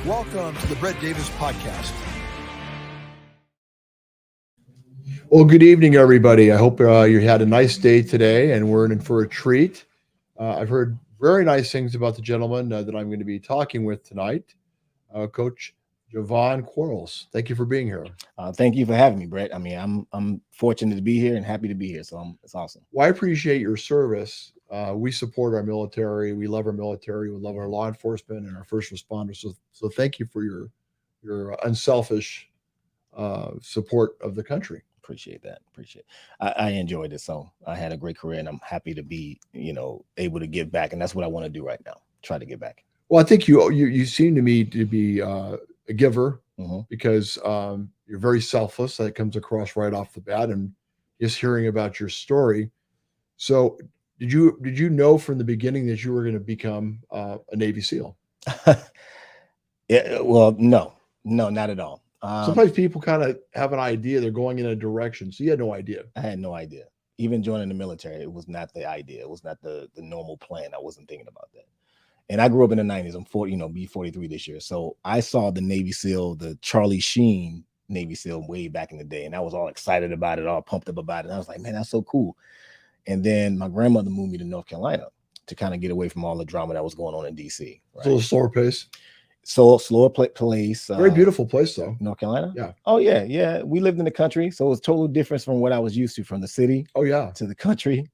Welcome to the Brett Davis Podcast. Well, good evening, everybody. I hope you had a nice day today, and we're in for a treat. I've heard very nice things about the gentleman that I'm going to be talking with tonight, Coach Jovon Quarles. Thank you for being here. Thank you for having me, Brett. I mean, I'm fortunate to be here and happy to be here, so it's awesome. Well, I appreciate your service. We support our military. We love our military. We love our law enforcement and our first responders. So thank you for your unselfish support of the country. Appreciate that. I enjoyed it. So I had a great career, and I'm happy to be, able to give back. And that's what I want to do right now. Try to give back. Well, I think you seem to me to be a giver because you're very selfless. That comes across right off the bat, and just hearing about your story. So did you know from the beginning that you were going to become a Navy SEAL? Yeah. Well, no, not at all. Sometimes people kind of have an idea they're going in a direction. So you had no idea. I had no idea. Even joining the military, it was not the idea. It was not the normal plan. I wasn't thinking about that. And I grew up in the 90s. I'm 40, be 43 this year. So I saw the Navy SEAL, the Charlie Sheen Navy SEAL way back in the day. And I was all excited about it, all pumped up about it. And I was like, man, that's so cool. And then my grandmother moved me to North Carolina to kind of get away from all the drama that was going on in DC. Right? It's a little slower pace. So slower place. Very beautiful place, though. North Carolina? Yeah. Oh, yeah. Yeah. We lived in the country. So it was totally different from what I was used to, from the city to the country.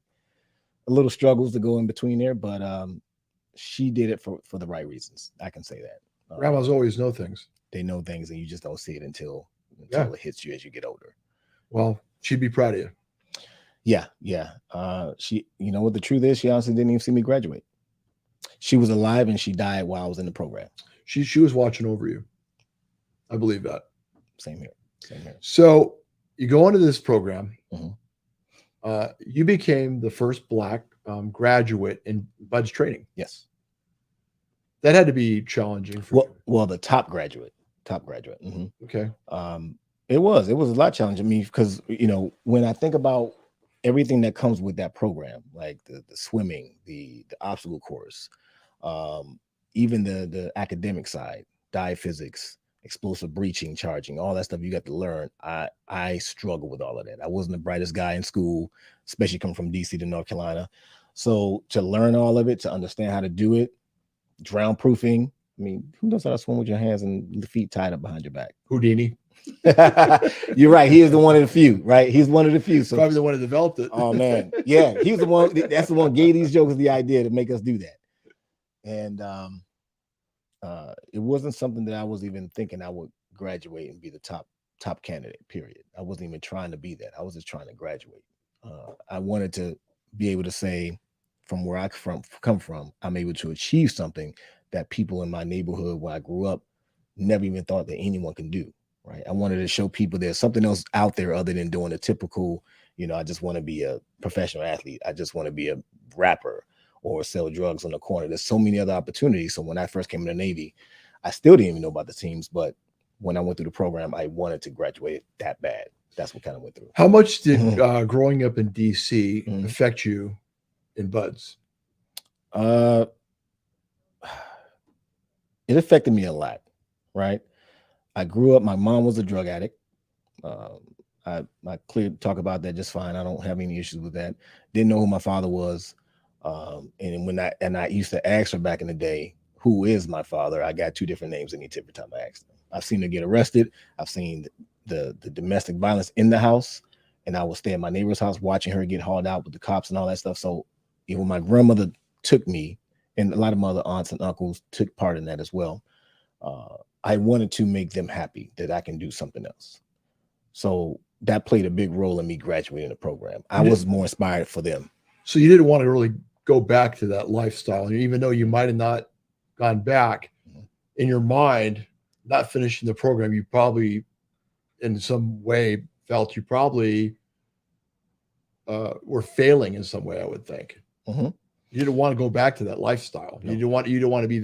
A little struggles to go in between there, but she did it for the right reasons. I can say that. Grandmas always know things. They know things, and you just don't see it until it hits you as you get older. Well, she'd be proud of you. Yeah. She, what the truth is, she honestly didn't even see me graduate. She was alive and she died while I was in the program. She was watching over you. I believe that. Same here. So you go into this program. You became the first Black graduate in BUD/S training. Yes. That had to be challenging for you. Well, the top graduate. Okay. It was a lot challenging me because, when I think about everything that comes with that program, like the swimming, the obstacle course, even the academic side, dive physics, explosive breaching, charging, all that stuff you got to learn. I struggle with all of that. I wasn't the brightest guy in school, especially coming from DC to North Carolina. So to learn all of it, to understand how to do it, drown proofing. I mean, who knows how to swim with your hands and the feet tied up behind your back? Houdini. You're right. He is the one of the few, right? He's one of the few. So probably the one who developed it. Oh man. Yeah. He's the one. That's the one who gave these jokers the idea to make us do that. And it wasn't something that I was even thinking I would graduate and be the top candidate, period. I wasn't even trying to be that. I was just trying to graduate. I wanted to be able to say, from where I come from, I'm able to achieve something that people in my neighborhood where I grew up never even thought that anyone can do. Right. I wanted to show people there's something else out there other than doing the typical, I just want to be a professional athlete. I just want to be a rapper or sell drugs on the corner. There's so many other opportunities. So when I first came in the Navy, I still didn't even know about the teams. But when I went through the program, I wanted to graduate that bad. That's what kind of went through. How much did growing up in DC affect you in BUD/S? It affected me a lot. Right. I grew up, my mom was a drug addict. I clearly talk about that just fine. I don't have any issues with that. Didn't know who my father was. And I used to ask her back in the day, who is my father? I got two different names any every time I asked them. I've seen her get arrested. I've seen the domestic violence in the house, and I would stay at my neighbor's house watching her get hauled out with the cops and all that stuff. So even my grandmother took me, and a lot of my other aunts and uncles took part in that as well. I wanted to make them happy that I can do something else. So that played a big role in me graduating the program. I was more inspired for them. So you didn't want to really go back to that lifestyle, even though you might have not gone back in your mind, not finishing the program, you probably in some way felt you probably were failing in some way, I would think. You didn't want to go back to that lifestyle. No. You didn't want to be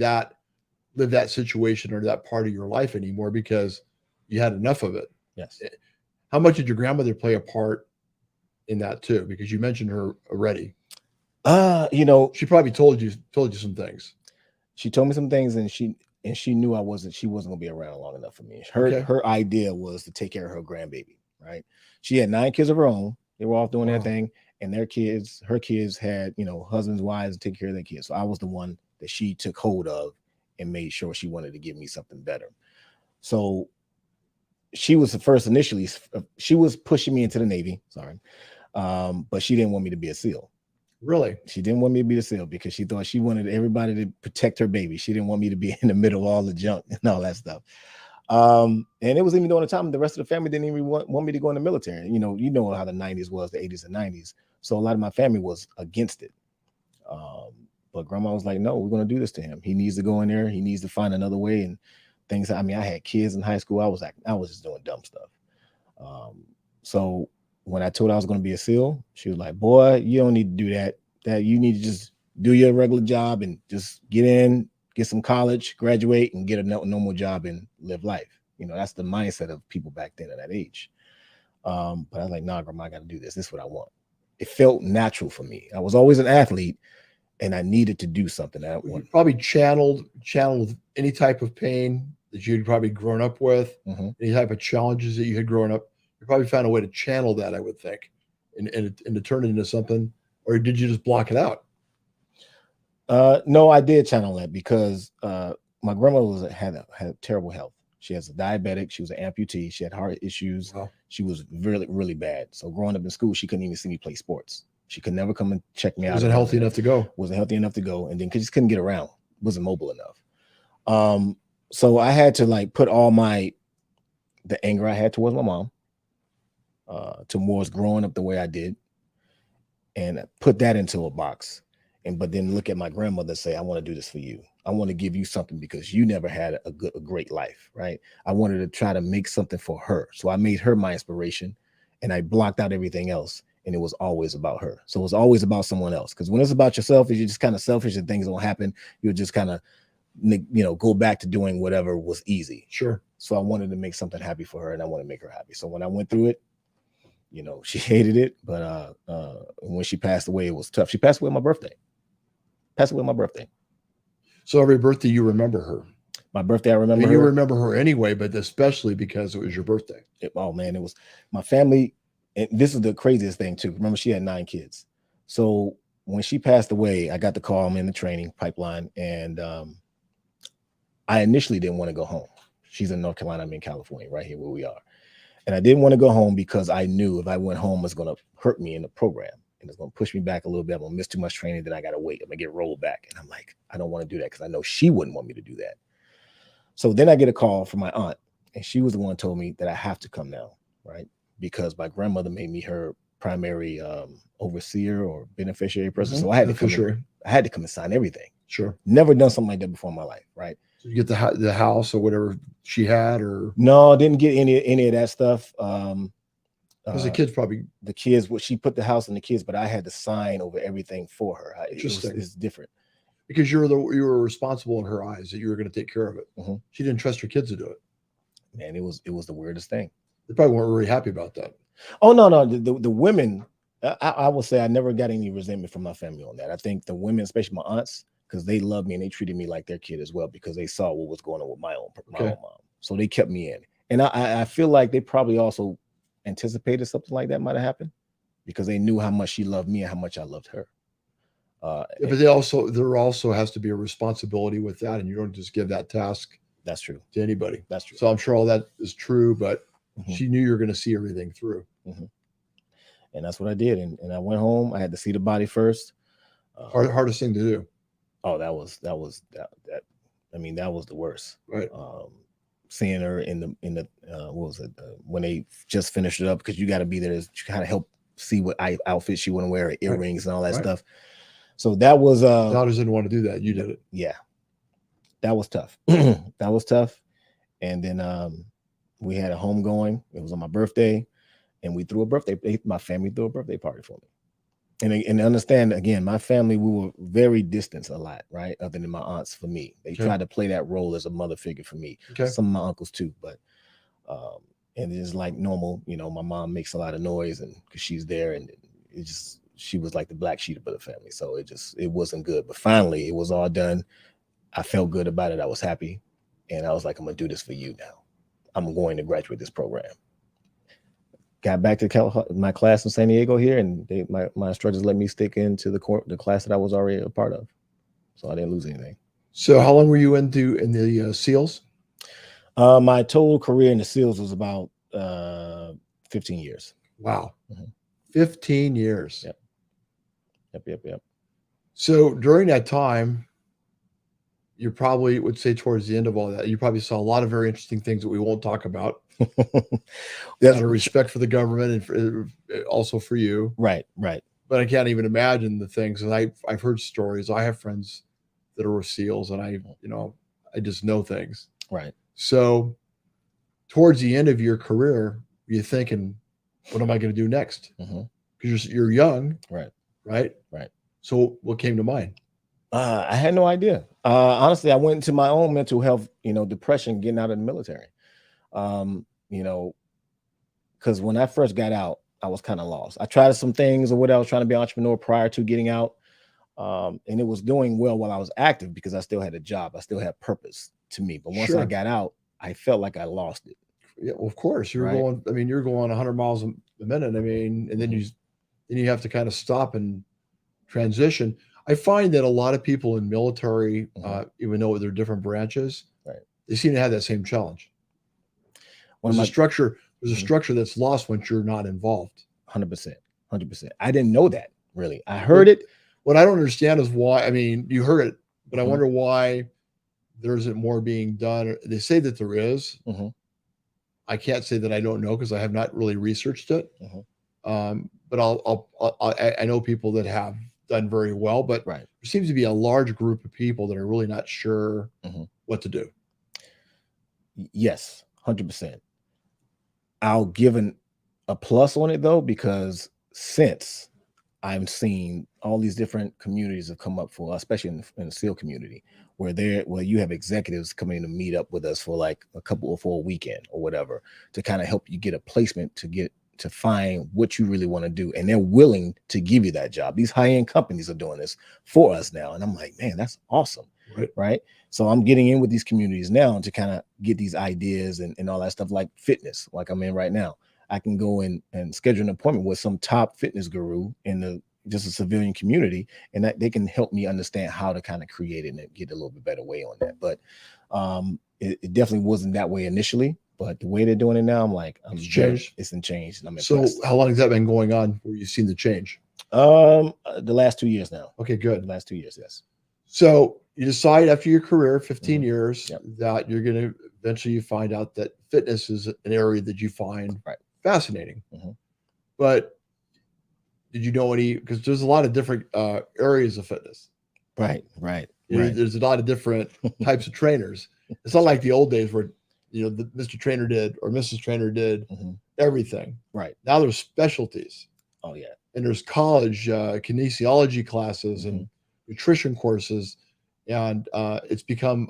live that situation or that part of your life anymore because you had enough of it. Yes. How much did your grandmother play a part in that too? Because you mentioned her already. She probably told you some things. She told me some things, and and she knew she wasn't gonna be around long enough for me. Her idea was to take care of her grandbaby, right? She had 9 kids of her own. They were all doing their thing, and her kids had, husbands, wives, and take care of their kids. So I was the one that she took hold of and made sure she wanted to give me something better. So she was the first initially. She was pushing me into the Navy, but she didn't want me to be a SEAL. Really? She didn't want me to be a SEAL because she thought she wanted everybody to protect her baby. She didn't want me to be in the middle of all the junk and all that stuff. And it was even during the time the rest of the family didn't even want me to go in the military. You know how the 90s was, the 80s and 90s. So a lot of my family was against it. But grandma was like, no, we're going to do this to him. He needs to go in there. He needs to find another way. And things. I mean, I had kids in high school. I was just doing dumb stuff. So when I told her I was going to be a SEAL, she was like, boy, you don't need to do that. That you need to just do your regular job and just get in, get some college, graduate, and get a normal job and live life. That's the mindset of people back then at that age. But I was like, nah, grandma, I got to do this. This is what I want. It felt natural for me. I was always an athlete, and I needed to do something. You probably channeled any type of pain that you'd probably grown up with, any type of challenges that you had grown up. You probably found a way to channel that, I would think, and to turn it into something. Or did you just block it out? No, I did channel that because my grandmother had terrible health. She was a diabetic. She was an amputee. She had heart issues. Wow. She was really, really bad. So growing up in school, she couldn't even see me play sports. She could never come and check me out. Wasn't healthy enough to go. Wasn't healthy enough to go. And then just couldn't get around. Wasn't mobile enough. So I had to put all the anger I had towards my mom, towards growing up the way I did, and put that into a box. But then look at my grandmother and say, I want to do this for you. I want to give you something because you never had a great life, right? I wanted to try to make something for her. So I made her my inspiration, and I blocked out everything else. And it was always about her. So it was always about someone else. Because when it's about yourself, you're just kind of selfish and things don't happen. You'll just kind of, go back to doing whatever was easy. Sure. So I wanted to make something happy for her, and I want to make her happy. So when I went through it, she hated it. But when she passed away, it was tough. She passed away on my birthday. So every birthday you remember her. My birthday, I remember her. You remember her anyway, but especially because it was your birthday. It was my family. And this is the craziest thing too. Remember, she had 9 kids. So when she passed away, I got the call. I'm in the training pipeline, and I initially didn't want to go home. She's in North Carolina. I'm in California, right here where we are. And I didn't want to go home because I knew if I went home, it was going to hurt me in the program. And it's going to push me back a little bit. I'm going to miss too much training. Then I got to wait. I'm going to get rolled back. And I'm like, I don't want to do that because I know she wouldn't want me to do that. So then I get a call from my aunt, and she was the one who told me that I have to come now, right? Because my grandmother made me her primary overseer or beneficiary person. So I had to come. I had to come and sign everything. Sure. Never done something like that before in my life, right? So you get the house or whatever she had, or no, didn't get any of that stuff. Because the kids she put the house in the kids, but I had to sign over everything for her. It's different because you were responsible in her eyes that you were going to take care of it. She didn't trust her kids to do it. Man, it was the weirdest thing. They probably weren't really happy about that. Oh no, the women. I will say I never got any resentment from my family on that. I think the women, especially my aunts, because they loved me and they treated me like their kid as well because they saw what was going on with my own mom. So they kept me in, and I feel like they probably also anticipated something like that might have happened because they knew how much she loved me and how much I loved her. But there also has to be a responsibility with that, and you don't just give that task. That's true to anybody. That's true. So I'm sure all that is true, but she knew you were going to see everything through. And that's what I did. And I went home. I had to see the body first. Hardest thing to do. Oh, that was I mean, that was the worst. Right. Seeing her in the what was it? When they just finished it up, because you got to be there to kind of help see what outfit she want to wear, earrings and all that stuff. So that was daughters didn't want to do that. You did it. Yeah. That was tough. That was tough. And then we had a homegoing. It was on my birthday, and we threw a birthday. My family threw a birthday party for me. And understand, again, my family, we were very distant a lot, right? Other than my aunts for me. They tried to play that role as a mother figure for me. Some of my uncles too, but and it's like normal, my mom makes a lot of noise and because she's there, and she was like the black sheep of the family. So it wasn't good. But finally it was all done. I felt good about it. I was happy. And I was like, I'm gonna do this for you now. I'm going to graduate this program. Got back to my class in San Diego here, and my instructors let me stick into the class that I was already a part of, so I didn't lose anything. So how long were you in the SEALs? My total career in the SEALs was about 15 years. Wow. 15 years. Yep. So during that time, you probably would say towards the end of all that, you probably saw a lot of very interesting things that we won't talk about. Out of respect for the government and also for you. Right. But I can't even imagine the things. And I've heard stories. I have friends that are SEALs, and I just know things. Right. So towards the end of your career, you're thinking, what am I going to do next? Because you're young. Right. So what came to mind? I had no idea. Honestly, I went into my own mental health, depression, getting out of the military. Because when I first got out, I was kind of lost. I tried some things or whatever. I was trying to be an entrepreneur prior to getting out. And it was doing well while I was active because I still had a job. I still had purpose to me. But once I got out, I felt like I lost it. Yeah, well, of course. You're going 100 miles a minute. And then you have to kind of stop and transition. I find that a lot of people in military, even though they're different branches, they seem to have that same challenge. There's a structure that's lost once you're not involved. 100%. I didn't know that, really. I heard it. What I don't understand is why. I mean, you heard it, but I wonder why there isn't more being done. They say that there is. I can't say that I don't know because I have not really researched it. But I know people that have done very well, but there seems to be a large group of people that are really not sure what to do. Yes, 100%. I'll give a plus on it though, because since I'm seeing all these different communities have come up for, especially in the SEAL community, where you have executives coming to meet up with us for like for a weekend or whatever, to kind of help you get a placement to find what you really want to do. And they're willing to give you that job. These high-end companies are doing this for us now. And I'm like, man, that's awesome. Right. So I'm getting in with these communities now to kind of get these ideas and all that stuff, like fitness, like I'm in right now. I can go in and schedule an appointment with some top fitness guru in just a civilian community, and that they can help me understand how to kind of create it and get a little bit better way on that. But it definitely wasn't that way initially. But the way they're doing it now, I'm like, it's changed. And I'm impressed. So how long has that been going on where you've seen the change? The last 2 years now. Okay, good. The last 2 years, yes. So you decide after your career, 15 years, that you're going to eventually find out that fitness is an area that you find fascinating. But did you know because there's a lot of different areas of fitness. Right. There's a lot of different types of trainers. It's not like the old days where the Mr. Trainer did or Mrs. Trainer did everything. Right. Now there's specialties. Oh yeah. And there's college kinesiology classes and nutrition courses, and it's become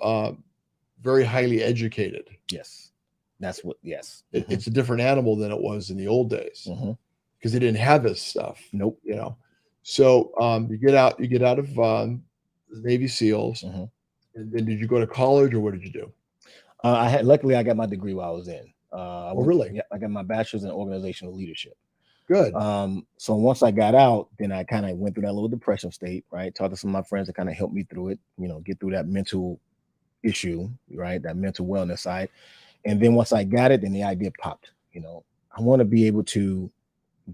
very highly educated. Yes. That's what. Yes. It's a different animal than it was in the old days because they didn't have this stuff. Nope. So you get out of the Navy SEALs, and then did you go to college or what did you do? Luckily I got my degree while I was in. Really? Yeah, I got my bachelor's in organizational leadership. Good. So once I got out, then I kind of went through that little depression state, right? Talked to some of my friends that kind of helped me through it, get through that mental issue, right? That mental wellness side. And then once I got it, then the idea popped, I want to be able to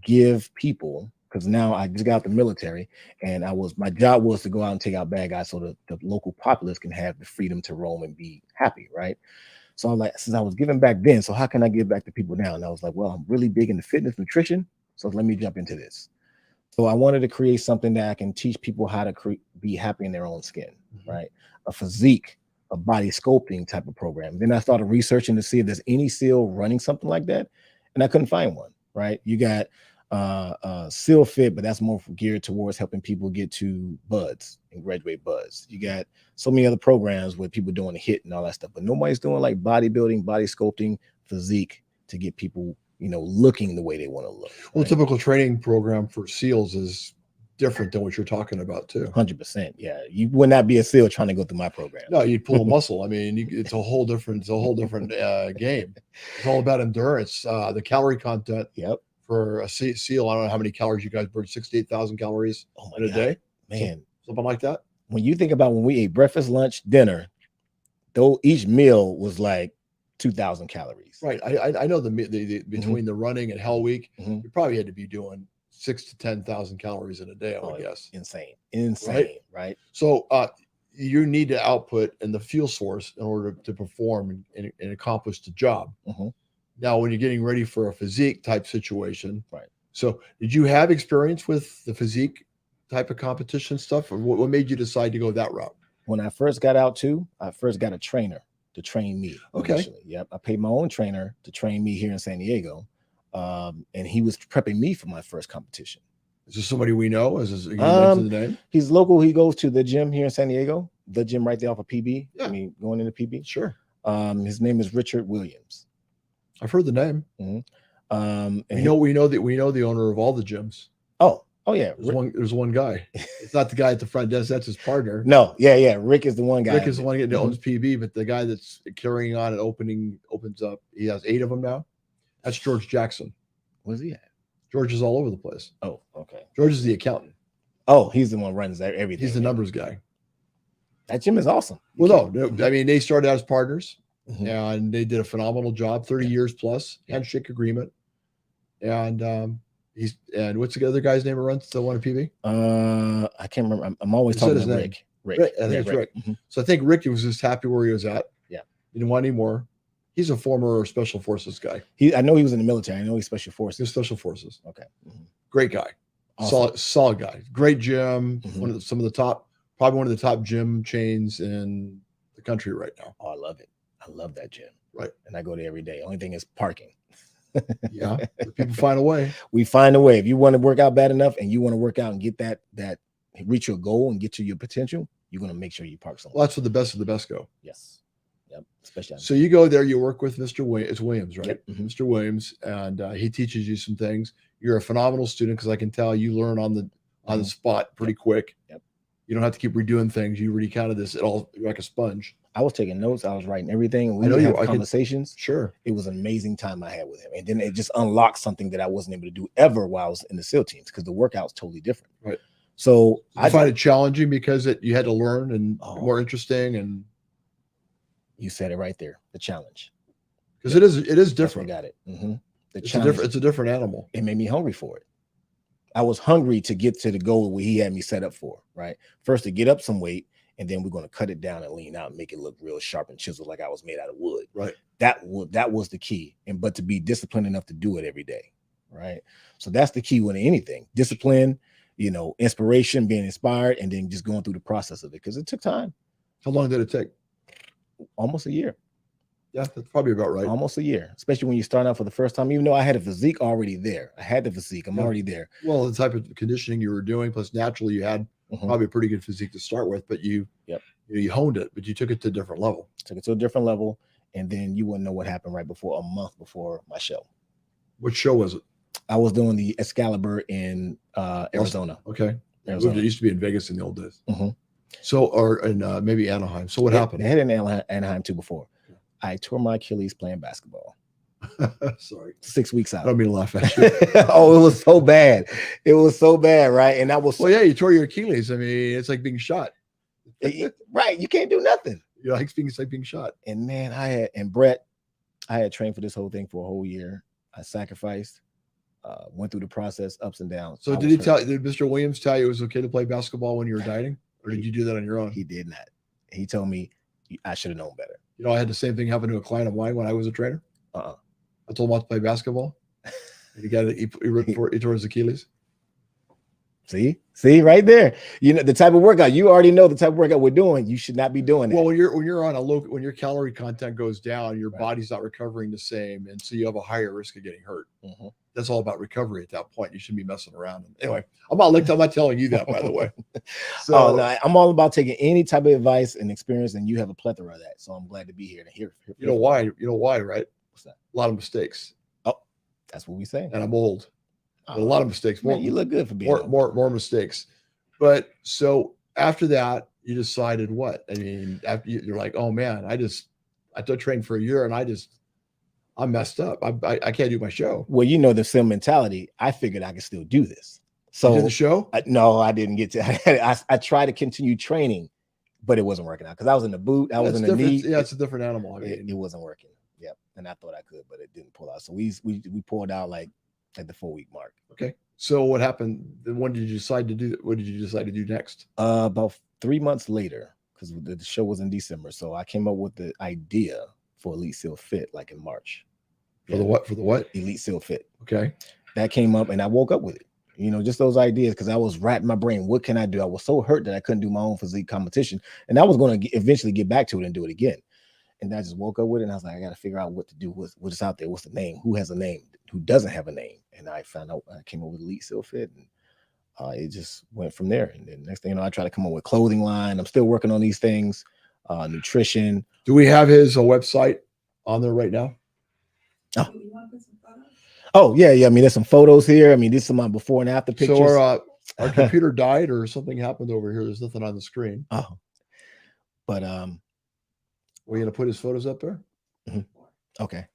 give people, because now I just got out the military and my job was to go out and take out bad guys so the local populace can have the freedom to roam and be happy, right? So I'm like, since I was giving back then, so how can I give back to people now? And I was like, well, I'm really big into fitness, nutrition, so let me jump into this. So I wanted to create something that I can teach people how to be happy in their own skin, right? A physique, a body sculpting type of program. Then I started researching to see if there's any SEAL running something like that, and I couldn't find one, right? You got Elitesealfit, but that's more geared towards helping people get to buds and graduate buds. You got so many other programs with people doing a HIIT and all that stuff, but nobody's doing like bodybuilding, body sculpting, physique to get people, looking the way they want to look. Well, a typical training program for SEALs is different than what you're talking about too. 100%. Yeah, you would not be a SEAL trying to go through my program. No, you'd pull a muscle. I mean, it's a whole different game. It's all about endurance. The calorie content. Yep. For a SEAL, I don't know how many calories you guys burn. 68,000 calories in a day, man. Something like that. When you think about when we ate breakfast, lunch, dinner, though each meal was like 2,000 calories. Right. I know the between the running and Hell Week, you probably had to be doing 6,000 to 10,000 calories in a day, I would guess. Insane, right? So you need to output and the fuel source in order to perform and accomplish the job. Now, when you're getting ready for a physique type situation, right? So did you have experience with the physique type of competition stuff, or what made you decide to go that route? When I first got out too, I first got a trainer to train me. Okay. Initially. Yep. I paid my own trainer to train me here in San Diego. And he was prepping me for my first competition. Is this somebody we know? Is this, you mentioned the name? He's local. He goes to the gym here in San Diego, the gym right there off of PB. Yeah. I mean, going into PB. Sure. His name is Richard Williams. I've heard the name. And we know the owner of all the gyms. Oh yeah. There's one guy. It's not the guy at the front desk. That's his partner. No, yeah. Rick is the one guy. Rick is the one that owns PB, but the guy that's carrying on and opens up. He has 8 of them now. That's George Jackson. Where's he at? George is all over the place. Oh, okay. George is the accountant. Oh, he's the one who runs everything. He's the numbers guy. That gym is awesome. Well, no, I mean, they started out as partners, and they did a phenomenal job. 30 years plus, handshake agreement, and what's the other guy's name who runs the one at PB? I can't remember. I'm always talking to Rick. Rick. I think it's Rick. So I think Rick was just happy where he was at. Yeah, he didn't want any more. He's a former special forces guy. I know he was in the military. I know he's special forces. He's special forces. Okay, great guy, awesome. solid guy. Great gym. Probably one of the top gym chains in the country right now. Oh, I love it. I love that gym. Right, and I go there every day. Only thing is parking. Yeah, people find a way. We find a way. If you want to work out bad enough and you want to work out and get that reach your goal and get to your potential, you're going to make sure you park somewhere. Well, that's where the best of the best go. Yes. Yep. Especially. So you go there, you work with Mr. Williams, right? Yep. Mr. Williams, and he teaches you some things. You're a phenomenal student because I can tell you learn on the spot pretty quick. Yep. You don't have to keep redoing things. You already counted this at all like a sponge. I was taking notes. I was writing everything. We would have conversations. Sure. It was an amazing time I had with him. And then it just unlocked something that I wasn't able to do ever while I was in the SEAL teams because the workout's totally different. Right. So I find it challenging because you had to learn and more interesting. And you said it right there, the challenge. Because it is different. Got it. It's a different animal. It made me hungry for it. I was hungry to get to the goal where he had me set up for, right? First to get up some weight, and then we're going to cut it down and lean out and make it look real sharp and chiseled like I was made out of wood. Right. That was the key. But to be disciplined enough to do it every day. Right. So that's the key with anything. Discipline, inspiration, being inspired, and then just going through the process of it. Because it took time. How long did it take? Almost a year. Yeah, that's probably about right. Almost a year, especially when you start out for the first time, even though I had a physique already there. I had the physique. I'm already there. Well, the type of conditioning you were doing, plus naturally you had probably a pretty good physique to start with, but you honed it, but you took it to a different level. Took it to a different level, and then you wouldn't know what happened right before, a month before my show. What show was it? I was doing the Excalibur in Arizona. Okay. Arizona. It used to be in Vegas in the old days. So, or in maybe Anaheim. So what happened? They had it in Anaheim too before. I tore my Achilles playing basketball. Sorry. 6 weeks out. I don't mean to laugh at you. Oh, it was so bad. It was so bad, right? And that was you tore your Achilles. I mean, it's like being shot. Right. You can't do nothing. It's like being shot. And man, Brett, I had trained for this whole thing for a whole year. I sacrificed, went through the process, ups and downs. So did Mr. Williams tell you it was okay to play basketball when you were dieting? Or did you do that on your own? He did not. He told me I should have known better. I had the same thing happen to a client of mine when I was a trainer. I told him not to play basketball. And he tore his Achilles. See right there. The type of workout, you already know the type of workout we're doing. You should not be doing that. Well, when you're on when your calorie content goes down, your body's not recovering the same. And so you have a higher risk of getting hurt. That's all about recovery at that point. You shouldn't be messing around. Anyway, I'm not telling you that, by the way. So no, I'm all about taking any type of advice and experience, and you have a plethora of that. So I'm glad to be here to hear. You know why, right? What's that? A lot of mistakes. Oh, that's what we say. And I'm old. A lot of mistakes. Man, you look good for being more mistakes. But so after that, you decided what? I mean, after you're like, oh man, I took training for a year and I'm messed up. I can't do my show. Well, you know the sim mentality. I figured I could still do this. So you did the show? No, I didn't get to. I tried to continue training, but it wasn't working out because I was in the boot. I was in the knee. Yeah, it's a different animal. I mean, it wasn't working. Yep, and I thought I could, but it didn't pull out. So we pulled out like at the 4-week mark. Okay. So what happened? Then when did you decide to do? What did you decide to do next? About 3 months later, because the show was in December. So I came up with the idea for Elitesealfit like in March. For the what? For the what? Elitesealfit. Okay. That came up and I woke up with it. You know, just those ideas because I was rattling my brain. What can I do? I was so hurt that I couldn't do my own physique competition. And I was going to eventually get back to it and do it again. And I just woke up with it and I was like, I got to figure out what to do. What's out there? What's the name? Who has a name? Who doesn't have a name? And I found out, I came up with Elitesealfit and it just went from there. And then next thing you know, I try to come up with clothing line. I'm still working on these things, nutrition. Do we have his website on there right now? Oh yeah. I mean, there's some photos here. I mean, these are my before and after pictures. So our computer died or something happened over here. There's nothing on the screen. Oh, but we're gonna put his photos up there. Mm-hmm. Okay.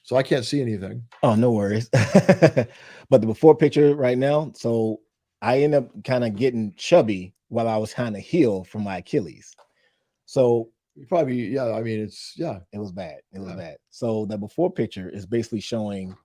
So I can't see anything. Oh, no worries. But the before picture right now. So I end up kind of getting chubby while I was trying to heal from my Achilles. So probably, yeah. I mean, it was bad. It was bad. So the before picture is basically showing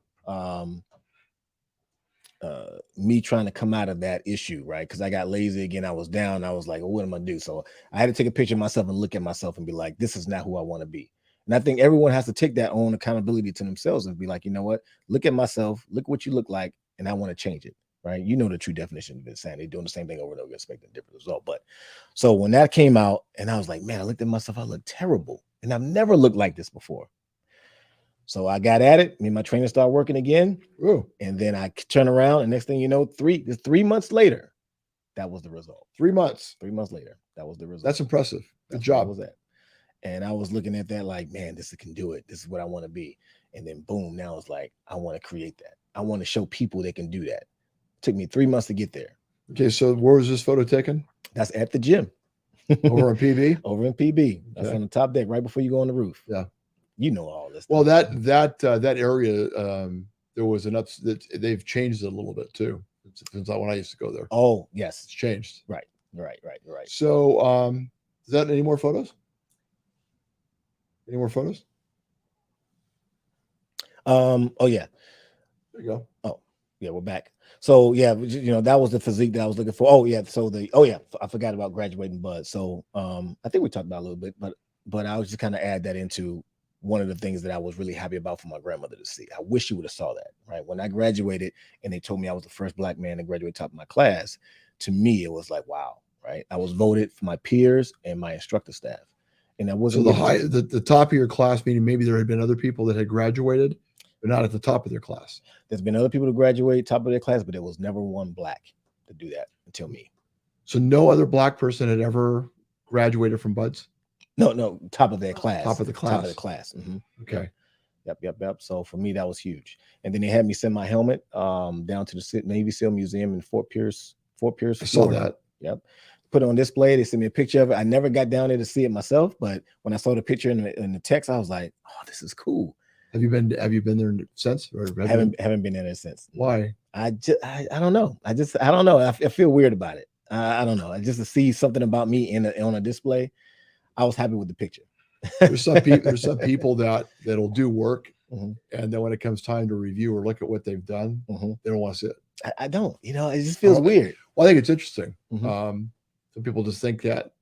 me trying to come out of that issue, right? Because I got lazy again. I was down. I was like, well, what am I gonna do? So I had to take a picture of myself and look at myself and be like, this is not who I want to be. And I think everyone has to take that own accountability to themselves and be like, you know what? Look at myself. Look what you look like, and I want to change it, right? You know the true definition of insanity, doing the same thing over and over, expecting a different result. But so when that came out, and I was like, man, I looked at myself. I look terrible, and I've never looked like this before. So I got at it. Me and my trainer started working again. Ooh. And then I turn around, and next thing you know, 3 months later, that was the result. 3 months. 3 months later, that was the result. That's impressive. Good job. Was that? And I was looking at that like, man, this can do it. This is what I want to be. And then boom, now it's like, I want to create that. I want to show people they can do that. It took me 3 months to get there. Okay, so where was this photo taken? That's at the gym. Over in PB? Over in PB. That's on the top deck, right before you go on the roof. Yeah. You know all this. Well, that area, there was they've changed it a little bit too. Since when I used to go there. Oh, yes. It's changed. Right. So is that any more photos? Any more photos? Oh yeah. There you go. Oh, yeah, we're back. So yeah, you know, that was the physique that I was looking for. Oh yeah. So I forgot about graduating Bud. So I think we talked about it a little bit, but I was just kind of add that into one of the things that I was really happy about for my grandmother to see. I wish she would have saw that, right? When I graduated and they told me I was the first Black man to graduate top of my class, to me, it was like, wow, right? I was voted for my peers and my instructor staff. And that wasn't the top of your class, meaning maybe there had been other people that had graduated, but not at the top of their class. There's been other people to graduate top of their class, but there was never one Black to do that until me. So no other Black person had ever graduated from Buds? No, top of their class. Top of the class. Top of the class. Mm-hmm. Okay. Yep. So for me, that was huge. And then they had me send my helmet down to the Navy SEAL Museum in Fort Pierce. I saw that. Yep. Put it on display. They sent me a picture of it. I never got down there to see it myself, but when I saw the picture in the text, I was like, "Oh, this is cool." Have you been there since? Or haven't been there since. Why? I don't know. I don't know. I feel weird about it. I don't know. Just to see something about me on a display, I was happy with the picture. There's some people that'll do work, mm-hmm. and then when it comes time to review or look at what they've done, mm-hmm. they don't want to see it. I don't. You know, it just feels weird. Well, I think it's interesting. Mm-hmm. Some people just think that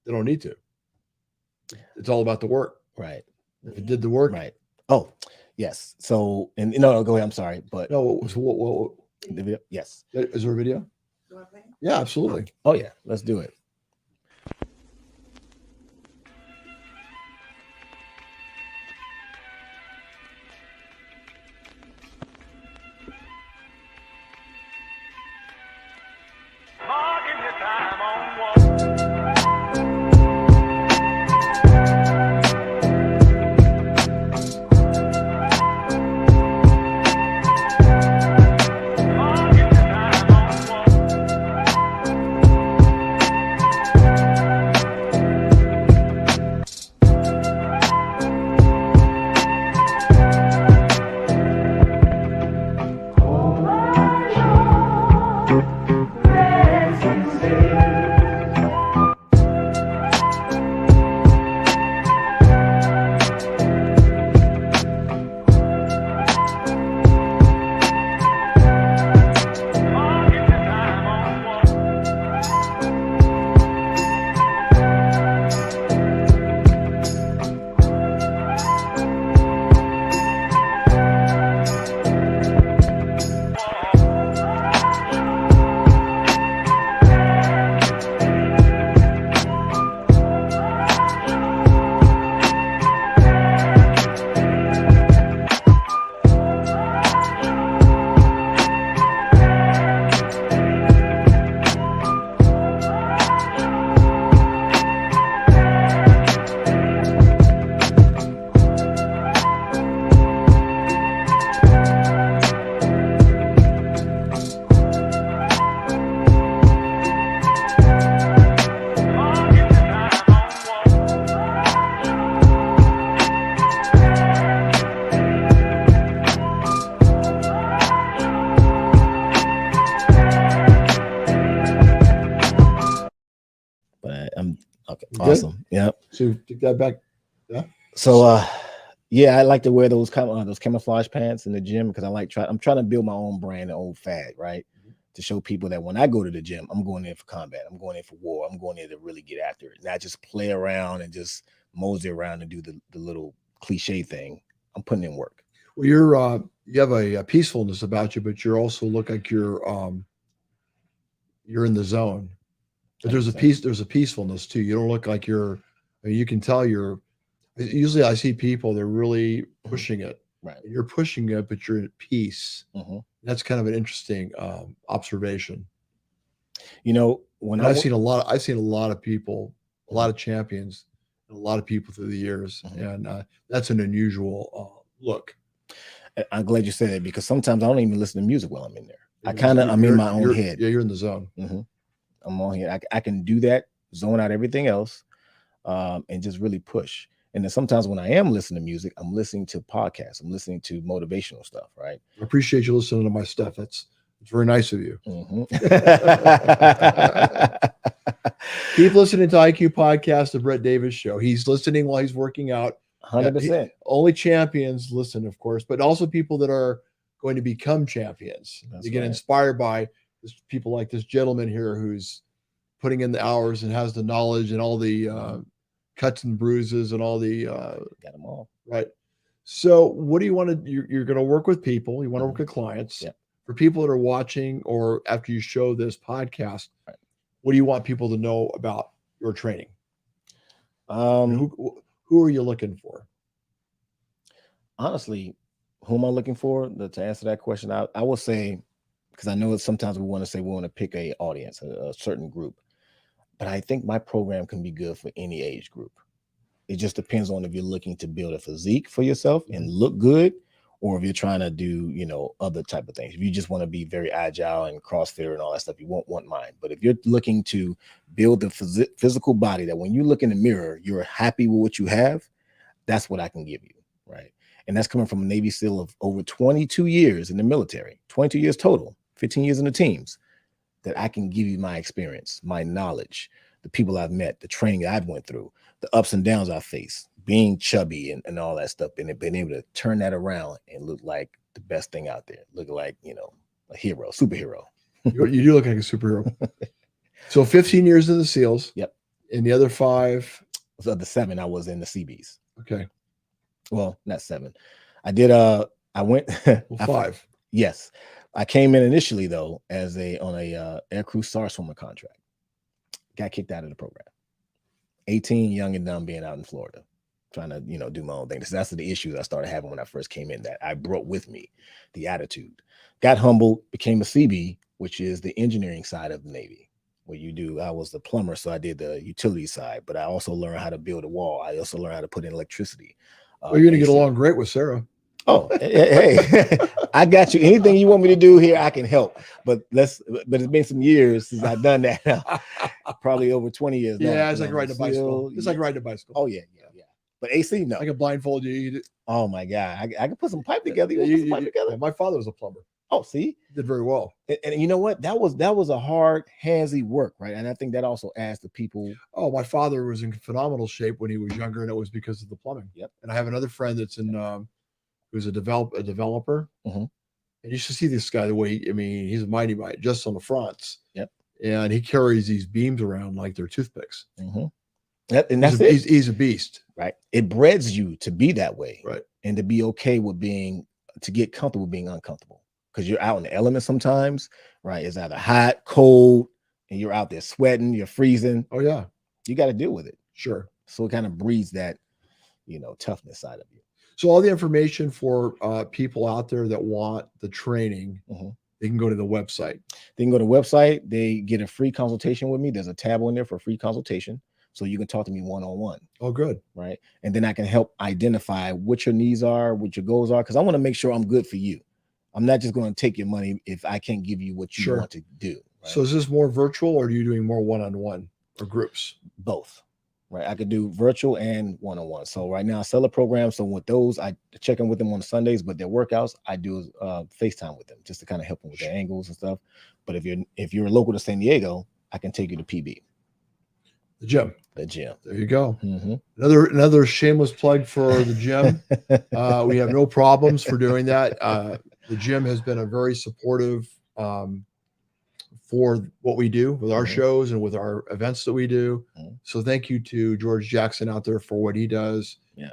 they don't need to. It's all about the work, right? If it did the work, right? Oh, yes. So, and no, go ahead. I'm sorry, but no. So what the video? Yes. Is there a video? Yeah, absolutely. Oh yeah, let's do it. Okay. Good? Awesome. Yeah. So take that back. Yeah. So yeah, I like to wear those camouflage pants in the gym because I'm trying to build my own brand, an old fad, right? To show people that when I go to the gym, I'm going in for combat, I'm going in for war, I'm going in to really get after it, not just play around and just mosey around and do the little cliche thing. I'm putting in work. Well, you have a peacefulness about you, but you also look like you're in the zone. But there's a peacefulness too. You don't look like you're. I mean, you can tell you're. Usually, I see people they're really pushing it. Right. You're pushing it, but you're at peace. Mm-hmm. That's kind of an interesting observation. You know, I've seen a lot of people, a lot of champions, and a lot of people through the years, and that's an unusual look. I'm glad you said it because sometimes I don't even listen to music while I'm in there. I'm in my own head. Yeah, you're in the zone. Mm-hmm. I'm on here. I can do that, zone out everything else, and just really push. And then sometimes when I am listening to music, I'm listening to podcasts. I'm listening to motivational stuff, right? I appreciate you listening to my stuff. It's very nice of you. Mm-hmm. Keep listening to IQ Podcast, the Brett Davis Show. He's listening while he's working out. 100%. Only champions listen, of course, but also people that are going to become champions. They get inspired by people like this gentleman here who's putting in the hours and has the knowledge and all the cuts and bruises and all the got them all right. So what do you want to? You're going to work with people. You want to work with clients. Yeah. For people that are watching or after you show this podcast, what do you want people to know about your training? Who are you looking for? Honestly, who am I looking for? To answer that question, I will say, because I know that sometimes we want to pick a audience, a certain group, but I think my program can be good for any age group. It just depends on if you're looking to build a physique for yourself and look good, or if you're trying to do, other type of things. If you just want to be very agile and CrossFit and all that stuff, you won't want mine. But if you're looking to build a physical body that when you look in the mirror, you're happy with what you have, that's what I can give you, right? And that's coming from a Navy SEAL of over 22 years in the military, 22 years total, 15 years in the teams, that I can give you my experience, my knowledge, the people I've met, the training I've went through, the ups and downs I faced, being chubby and all that stuff, and being able to turn that around and look like the best thing out there, look like, a hero, superhero. You do look like a superhero. So 15 years in the SEALs. Yep. And the other 5? So the 7, I was in the CBs. Okay. Well, not 7. I did, I went. 5. Yes. I came in initially though, on a aircrew SAR swimmer contract. Got kicked out of the program. 18, young and dumb, being out in Florida, trying to, do my own thing. That's the issues I started having when I first came in, that I brought with me the attitude. Got humbled, became a CB, which is the engineering side of the Navy. I was the plumber, so I did the utility side, but I also learned how to build a wall. I also learned how to put in electricity. Well, you're going to get along great with Sarah. Oh, hey, I got you. Anything you want me to do here, I can help. But it's been some years since I've done that now. Probably over 20 years now. Yeah, it's like riding a bicycle. It's like riding a bicycle. Oh, yeah. But AC, no. I can blindfold you. Oh, my God. I can put some pipe together. You want to put some pipe together? Yeah, my father was a plumber. Oh, see? He did very well. And you know what? That was a hard, handsy work, right? And I think that also adds to people. Oh, my father was in phenomenal shape when he was younger, and it was because of the plumbing. Yep. And I have another friend that's who's a developer. Mm-hmm. And you should see this guy, the way, he's a mighty mite just on the fronts. Yep. And he carries these beams around like they're toothpicks. Mm-hmm. And that's it. He's a beast. Right. It breeds you to be that way. Right. And to be okay with to get comfortable being uncomfortable. Because you're out in the elements sometimes, right? It's either hot, cold, and you're out there sweating, you're freezing. Oh, yeah. You got to deal with it. Sure. So it kind of breeds that, toughness side of you. So all the information for people out there that want the training, they can go to the website. They can go to the website. They get a free consultation with me. There's a tab on there for a free consultation. So you can talk to me one-on-one. Oh, good. Right. And then I can help identify what your needs are, what your goals are, because I want to make sure I'm good for you. I'm not just going to take your money if I can't give you what you want to do. Right? So is this more virtual, or are you doing more one-on-one or groups? Both. Right. I could do virtual and one-on-one. So right now I sell a program. So with those, I check in with them on Sundays, but their workouts, I do FaceTime with them just to kind of help them with their angles and stuff. But if you're local to San Diego, I can take you to PB. The gym. The gym. There you go. Mm-hmm. Another shameless plug for the gym. We have no problems for doing that. The gym has been a very supportive for what we do with our shows and with our events that we do. So thank you to George Jackson out there for what he does. Yeah.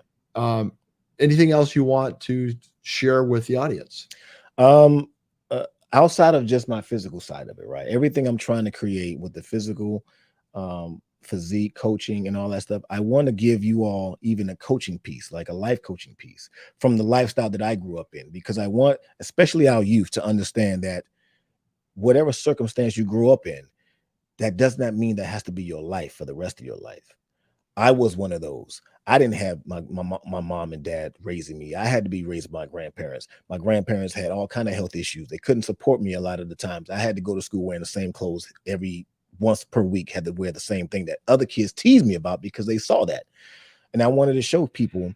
Anything else you want to share with the audience? Outside of just my physical side of it, right? Everything I'm trying to create with the physical, physique coaching and all that stuff, I want to give you all even a coaching piece, like a life coaching piece from the lifestyle that I grew up in, because I want, especially our youth, to understand that whatever circumstance you grew up in, that does not mean that has to be your life for the rest of your life. I was one of those. I didn't have my mom and dad raising me. I had to be raised by my grandparents. My grandparents had all kind of health issues. They couldn't support me a lot of the times. I had to go to school wearing the same clothes once per week, had to wear the same thing that other kids teased me about because they saw that. And I wanted to show people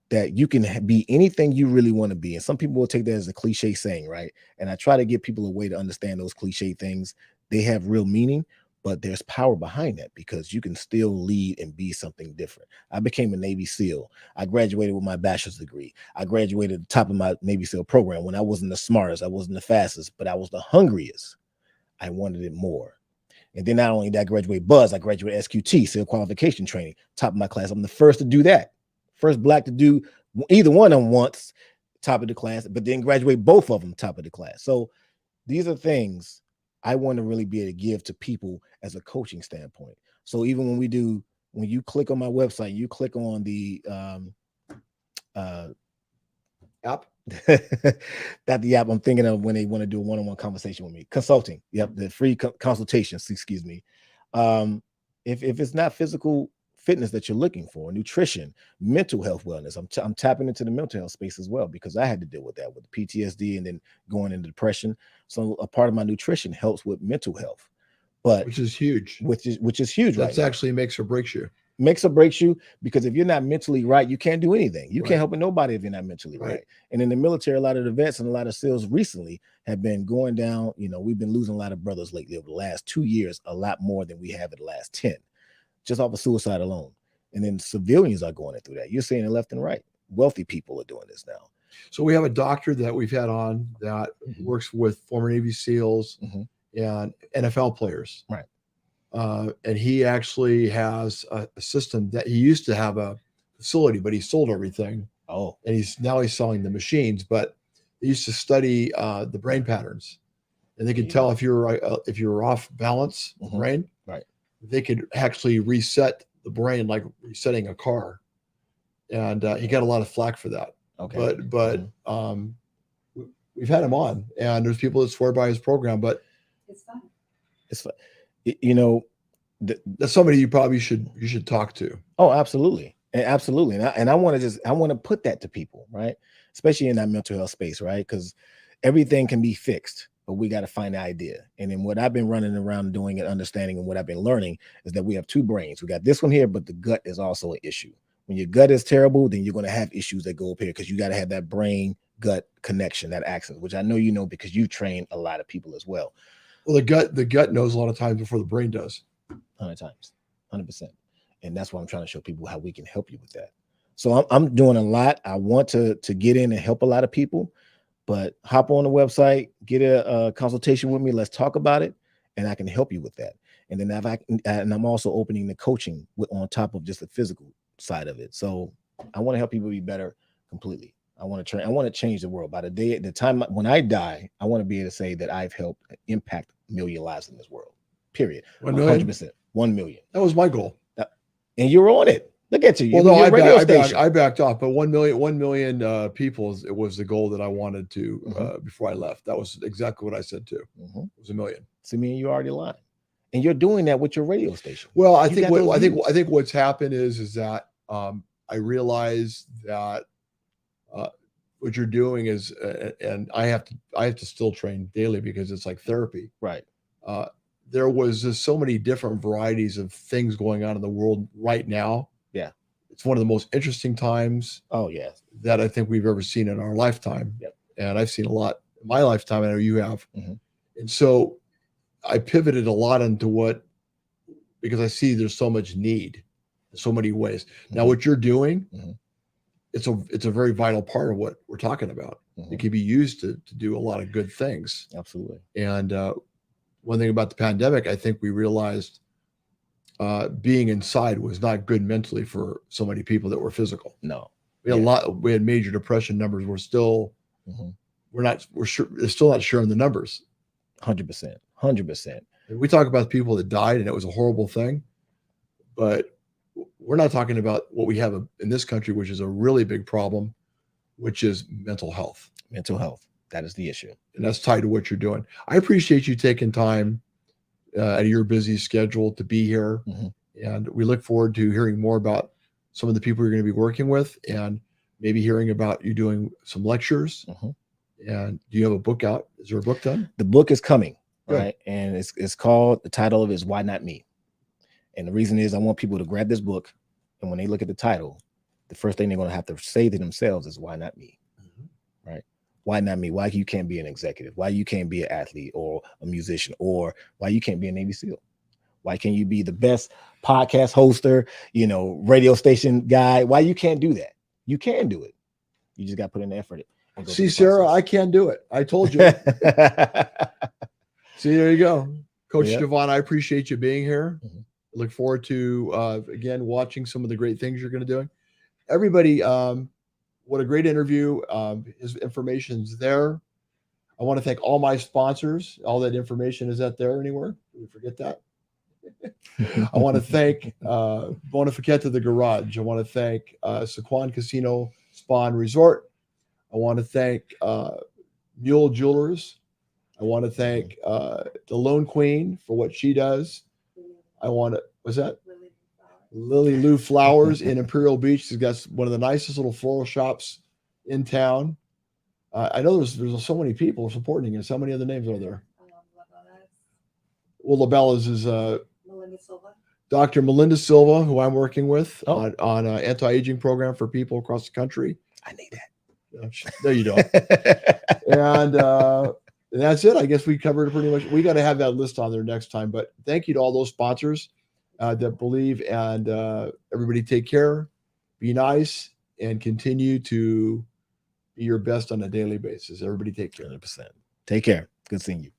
that you can be anything you really want to be. And some people will take that as a cliche saying, right? And I try to give people a way to understand those cliche things. They have real meaning, but there's power behind that because you can still lead and be something different. I became a Navy SEAL. I graduated with my bachelor's degree. I graduated at the top of my Navy SEAL program when I wasn't the smartest, I wasn't the fastest, but I was the hungriest. I wanted it more. And then not only did I graduate BUZZ, I graduated SQT, SEAL qualification training, top of my class. I'm the first to do that. First Black to do either one of them once, top of the class, but then graduate both of them top of the class. So these are things I want to really be able to give to people as a coaching standpoint. So even when you click on my website, you click on the app. That the app I'm thinking of when they want to do a one-on-one conversation with me. Consulting. Yep, the free consultations, excuse me. If it's not physical fitness that you're looking for, nutrition, mental health, wellness, I'm tapping into the mental health space as well, because I had to deal with that with PTSD and then going into depression. So a part of my nutrition helps with mental health, but which is huge. Which is huge. That's actually makes or breaks you. Makes or breaks you, because if you're not mentally right, you can't do anything. You can't help nobody if you're not mentally right. And in the military, a lot of the vets and a lot of SEALs recently have been going down. You know, we've been losing a lot of brothers lately over the last 2 years, a lot more than we have in the last 10, just off of suicide alone. And then civilians are going through that. You're seeing it left and right. Wealthy people are doing this now. So we have a doctor that we've had on that works with former Navy SEALs and NFL players. Right. And he actually has a system that he used to have a facility, but he sold everything. Oh, and he's selling the machines, but they used to study the brain patterns, and they could tell if you're off balance, brain. Right. They could actually reset the brain like resetting a car. And he got a lot of flack for that. Okay. But we've had him on, and there's people that swear by his program, but it's fun. It's fun. You know, that's somebody you probably should talk to. Oh, absolutely. Absolutely. And I want to put that to people, right? Especially in that mental health space, right? Because everything can be fixed, but we got to find the idea. And then what I've been running around doing and understanding, and what I've been learning, is that we have two brains. We got this one here, but the gut is also an issue. When your gut is terrible, then you're going to have issues that go up here, because you got to have that brain gut connection, that access, which I know you know because you train a lot of people as well. Well, the gut knows a lot of times before the brain does. 100 times, 100%. And that's why I'm trying to show people how we can help you with that. So I'm doing a lot. I want to get in and help a lot of people, but hop on the website, get a consultation with me. Let's talk about it, and I can help you with that. And then I'm also opening the coaching on top of just the physical side of it. So I want to help people be better completely. I want to train. I want to change the world. By the time when I die, I want to be able to say that I've helped impact a million lives in this world. Period. 1 million? 100%. 1 million. That was my goal. And you're on it. Look at you. Well, no, I backed off, but 1 million people it was the goal that I wanted to before I left. That was exactly what I said too. It was 1 million. So me and you already lying, and you're doing that with your radio station. Well, I think what's happened is that I realized that what you're doing is, and I have to still train daily because it's like therapy. Right. There was just so many different varieties of things going on in the world right now. Yeah. It's one of the most interesting times. Oh, yes. That I think we've ever seen in our lifetime. Yep. And I've seen a lot in my lifetime. I know you have. And so I pivoted a lot into because I see there's so much need, so many ways. Now, Mhm. what you're doing, Mhm. it's a very vital part of what we're talking about. Mhm. It can be used to do a lot of good things. Absolutely. And one thing about the pandemic, I think we realized being inside was not good mentally for so many people that were physical. No. We had Yeah. we had major depression numbers. We're still, Mhm. we're sure, they're still not sure on the numbers. 100%. 100%. And we talk about people that died and it was a horrible thing, but we're not talking about what we have in this country, which is a really big problem, which is mental health. Mental health. That is the issue. And that's tied to what you're doing. I appreciate you taking time out of your busy schedule to be here. Mhm. And we look forward to hearing more about some of the people you're going to be working with, and maybe hearing about you doing some lectures. Mhm. And do you have a book out? Is there a book done? The book is coming, Good. right? And it's called, the title of it is Why Not Me? And the reason is I want people to grab this book, and when they look at the title, the first thing they're going to have to say to themselves is, why not me? Right? Why not me? Why you can't be an executive? Why you can't be an athlete or a musician? Or why you can't be a Navy SEAL? Why can't you be the best podcast hoster, radio station guy? Why you can't do that? You can do it. You just got to put in the effort. And go See, through the Sarah, I process. can't do it. I told you. See, there you go. Coach Yep. Jovon, I appreciate you being here. Mhm. Look forward to, again, watching some of the great things you're going to do. Everybody, what a great interview. His information's there. I want to thank all my sponsors. All that information is out there anywhere. Did we forget that? I want to thank Bonificetta the Garage. I want to thank Sequan Casino Spa and Resort. I want to thank Mule Jewelers. I want to thank the Lone Queen for what she does. I want to, what's that? Lily Lou Flowers in Imperial Beach. She's got one of the nicest little floral shops in town. I know there's so many people supporting you. How many other names are there? Well, LaBella's is Melinda Silva. Dr. Melinda Silva, who I'm working with Oh. on an anti-aging program for people across the country. I need No, you don't. that. And that's it. I guess we covered pretty much. We got to have that list on there next time. But thank you to all those sponsors that believe, and everybody take care, be nice, and continue to be your best on a daily basis. Everybody take care. 100%. Take care. Good seeing you.